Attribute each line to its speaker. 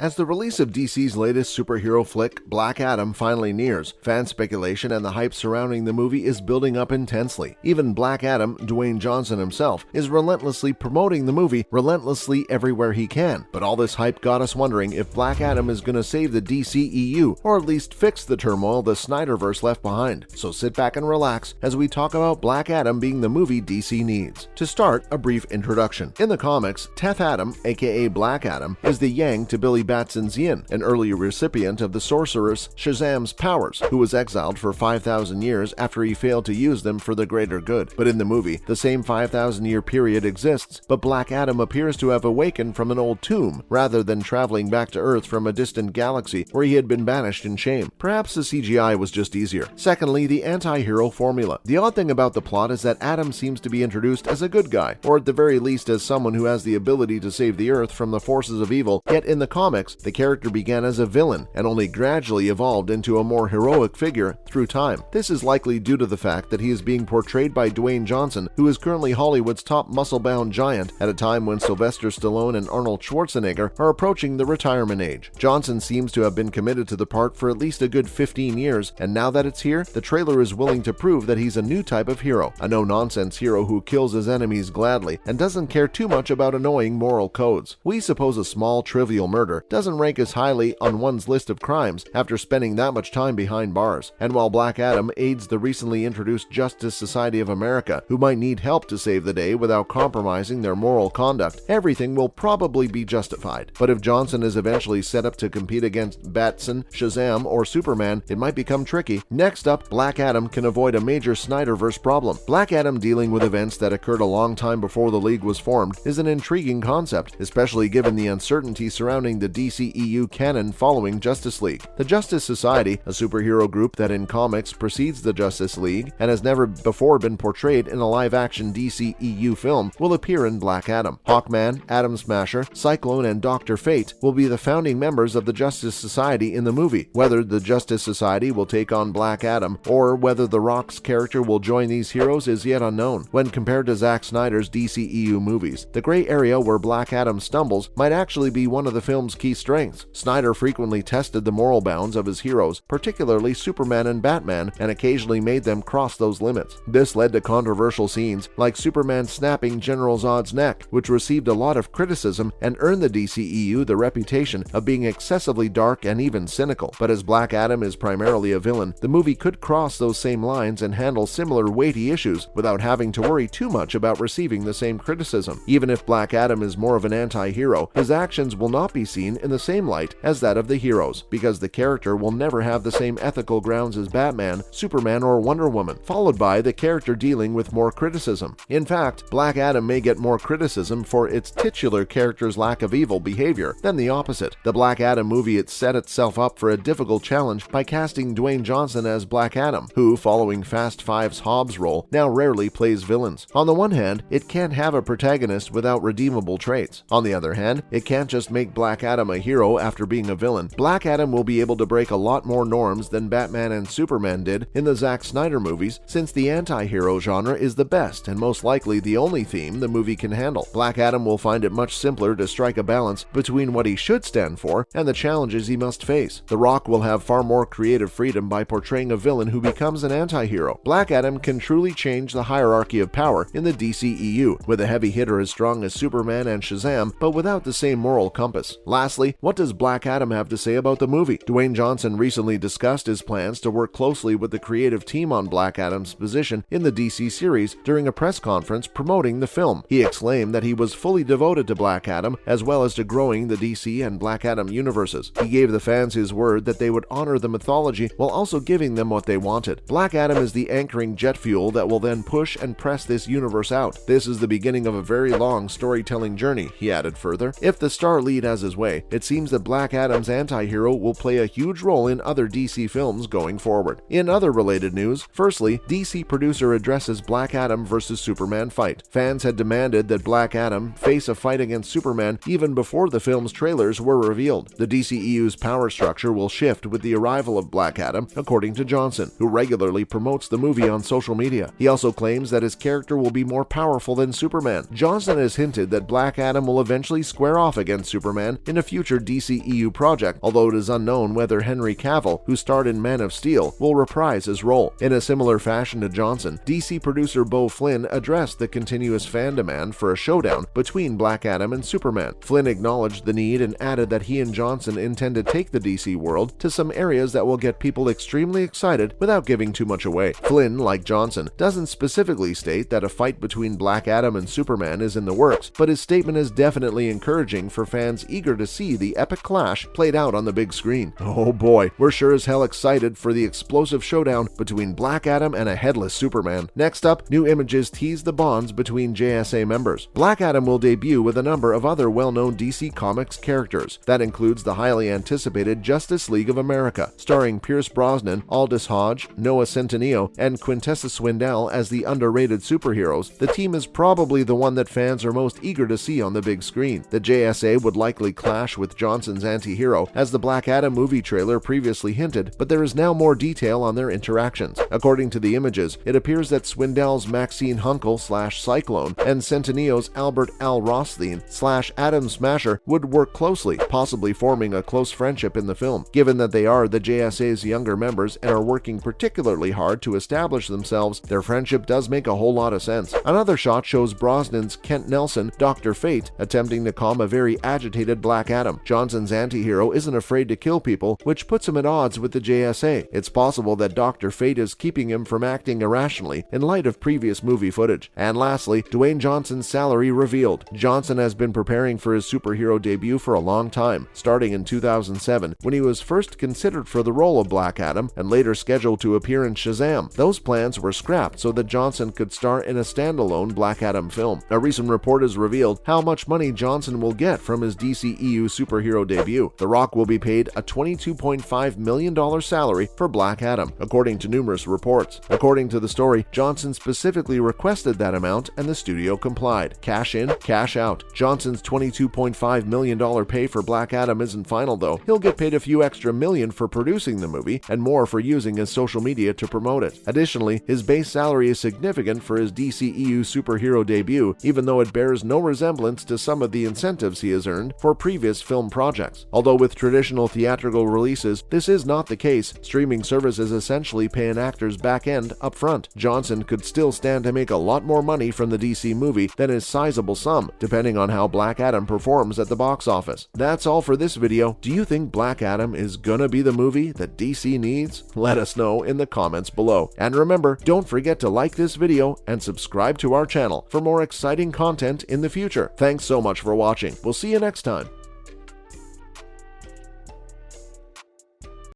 Speaker 1: As the release of DC's latest superhero flick, Black Adam, finally nears, fan speculation and the hype surrounding the movie is building up intensely. Even Black Adam, Dwayne Johnson himself, is relentlessly promoting the movie relentlessly everywhere he can. But all this hype got us wondering if Black Adam is going to save the DCEU, or at least fix the turmoil the Snyderverse left behind. So sit back and relax as we talk about Black Adam being the movie DC needs. To start, a brief introduction. In the comics, Teth Adam, aka Black Adam, is the Yang to Billy Batson's Yin, an early recipient of the sorceress Shazam's powers, who was exiled for 5,000 years after he failed to use them for the greater good. But in the movie, the same 5,000-year period exists, but Black Adam appears to have awakened from an old tomb, rather than traveling back to Earth from a distant galaxy where he had been banished in shame. Perhaps the CGI was just easier. Secondly, the anti-hero formula. The odd thing about the plot is that Adam seems to be introduced as a good guy, or at the very least as someone who has the ability to save the Earth from the forces of evil, yet in the comics, the character began as a villain and only gradually evolved into a more heroic figure through time. This is likely due to the fact that he is being portrayed by Dwayne Johnson, who is currently Hollywood's top muscle-bound giant at a time when Sylvester Stallone and Arnold Schwarzenegger are approaching the retirement age. Johnson seems to have been committed to the part for at least a good 15 years, and now that it's here, the trailer is willing to prove that he's a new type of hero, a no-nonsense hero who kills his enemies gladly and doesn't care too much about annoying moral codes. We suppose a small, trivial murder doesn't rank as highly on one's list of crimes after spending that much time behind bars. And while Black Adam aids the recently introduced Justice Society of America, who might need help to save the day without compromising their moral conduct, everything will probably be justified. But if Johnson is eventually set up to compete against Batson, Shazam, or Superman, it might become tricky. Next up, Black Adam can avoid a major Snyderverse problem. Black Adam dealing with events that occurred a long time before the League was formed is an intriguing concept, especially given the uncertainty surrounding the DCEU canon following Justice League. The Justice Society, a superhero group that in comics precedes the Justice League and has never before been portrayed in a live-action DCEU film, will appear in Black Adam. Hawkman, Atom Smasher, Cyclone, and Dr. Fate will be the founding members of the Justice Society in the movie. Whether the Justice Society will take on Black Adam or whether The Rock's character will join these heroes is yet unknown. When compared to Zack Snyder's DCEU movies, the gray area where Black Adam stumbles might actually be one of the film's key strengths. Snyder frequently tested the moral bounds of his heroes, particularly Superman and Batman, and occasionally made them cross those limits. This led to controversial scenes like Superman snapping General Zod's neck, which received a lot of criticism and earned the DCEU the reputation of being excessively dark and even cynical. But as Black Adam is primarily a villain, the movie could cross those same lines and handle similar weighty issues without having to worry too much about receiving the same criticism. Even if Black Adam is more of an anti-hero, his actions will not be seen in the same light as that of the heroes, because the character will never have the same ethical grounds as Batman, Superman, or Wonder Woman, followed by the character dealing with more criticism. In fact, Black Adam may get more criticism for its titular character's lack of evil behavior than the opposite. The Black Adam movie it set itself up for a difficult challenge by casting Dwayne Johnson as Black Adam, who, following Fast Five's Hobbs role, now rarely plays villains. On the one hand, it can't have a protagonist without redeemable traits. On the other hand, it can't just make Black Adam a hero after being a villain. Black Adam will be able to break a lot more norms than Batman and Superman did in the Zack Snyder movies, since the anti-hero genre is the best and most likely the only theme the movie can handle. Black Adam will find it much simpler to strike a balance between what he should stand for and the challenges he must face. The Rock will have far more creative freedom by portraying a villain who becomes an anti-hero. Black Adam can truly change the hierarchy of power in the DCEU, with a heavy hitter as strong as Superman and Shazam, but without the same moral compass. Lastly, what does Black Adam have to say about the movie? Dwayne Johnson recently discussed his plans to work closely with the creative team on Black Adam's position in the DC series during a press conference promoting the film. He exclaimed that he was fully devoted to Black Adam as well as to growing the DC and Black Adam universes. He gave the fans his word that they would honor the mythology while also giving them what they wanted. Black Adam is the anchoring jet fuel that will then push and press this universe out. This is the beginning of a very long storytelling journey, he added further. If the star lead has his way, it seems that Black Adam's anti-hero will play a huge role in other DC films going forward. In other related news, firstly, DC producer addresses Black Adam vs. Superman fight. Fans had demanded that Black Adam face a fight against Superman even before the film's trailers were revealed. The DCEU's power structure will shift with the arrival of Black Adam, according to Johnson, who regularly promotes the movie on social media. He also claims that his character will be more powerful than Superman. Johnson has hinted that Black Adam will eventually square off against Superman in a future DCEU project, although it is unknown whether Henry Cavill, who starred in Man of Steel, will reprise his role. In a similar fashion to Johnson, DC producer Beau Flynn addressed the continuous fan demand for a showdown between Black Adam and Superman. Flynn acknowledged the need and added that he and Johnson intend to take the DC world to some areas that will get people extremely excited without giving too much away. Flynn, like Johnson, doesn't specifically state that a fight between Black Adam and Superman is in the works, but his statement is definitely encouraging for fans eager to see the epic clash played out on the big screen. Oh boy, we're sure as hell excited for the explosive showdown between Black Adam and a headless Superman. Next up, new images tease the bonds between JSA members. Black Adam will debut with a number of other well-known DC Comics characters. That includes the highly anticipated Justice League of America, starring Pierce Brosnan, Aldous Hodge, Noah Centineo, and Quintessa Swindell as the underrated superheroes. The team is probably the one that fans are most eager to see on the big screen. The JSA would likely clash with Johnson's anti-hero, as the Black Adam movie trailer previously hinted, but there is now more detail on their interactions. According to the images, it appears that Swindell's Maxine Hunkel/Cyclone and Centineo's Albert Al Rothstein/Atom Smasher would work closely, possibly forming a close friendship in the film. Given that they are the JSA's younger members and are working particularly hard to establish themselves, their friendship does make a whole lot of sense. Another shot shows Brosnan's Kent Nelson, Dr. Fate, attempting to calm a very agitated Black Adam. Johnson's anti-hero isn't afraid to kill people, which puts him at odds with the JSA. It's possible that Dr. Fate is keeping him from acting irrationally in light of previous movie footage. And lastly, Dwayne Johnson's salary revealed. Johnson has been preparing for his superhero debut for a long time, starting in 2007, when he was first considered for the role of Black Adam and later scheduled to appear in Shazam. Those plans were scrapped so that Johnson could star in a standalone Black Adam film. A recent report has revealed how much money Johnson will get from his DCEU superhero debut. The Rock will be paid a $22.5 million salary for Black Adam, according to numerous reports. According to the story, Johnson specifically requested that amount and the studio complied. Cash in, cash out. Johnson's $22.5 million pay for Black Adam isn't final though. He'll get paid a few extra million for producing the movie and more for using his social media to promote it. Additionally, his base salary is significant for his DCEU superhero debut, even though it bears no resemblance to some of the incentives he has earned for previous film projects. Although with traditional theatrical releases, this is not the case. Streaming services essentially pay an actor's back end up front. Johnson could still stand to make a lot more money from the DC movie than his sizable sum, depending on how Black Adam performs at the box office. That's all for this video. Do you think Black Adam is gonna be the movie that DC needs? Let us know in the comments below. And remember, don't forget to like this video and subscribe to our channel for more exciting content in the future. Thanks so much for watching. We'll see you next time.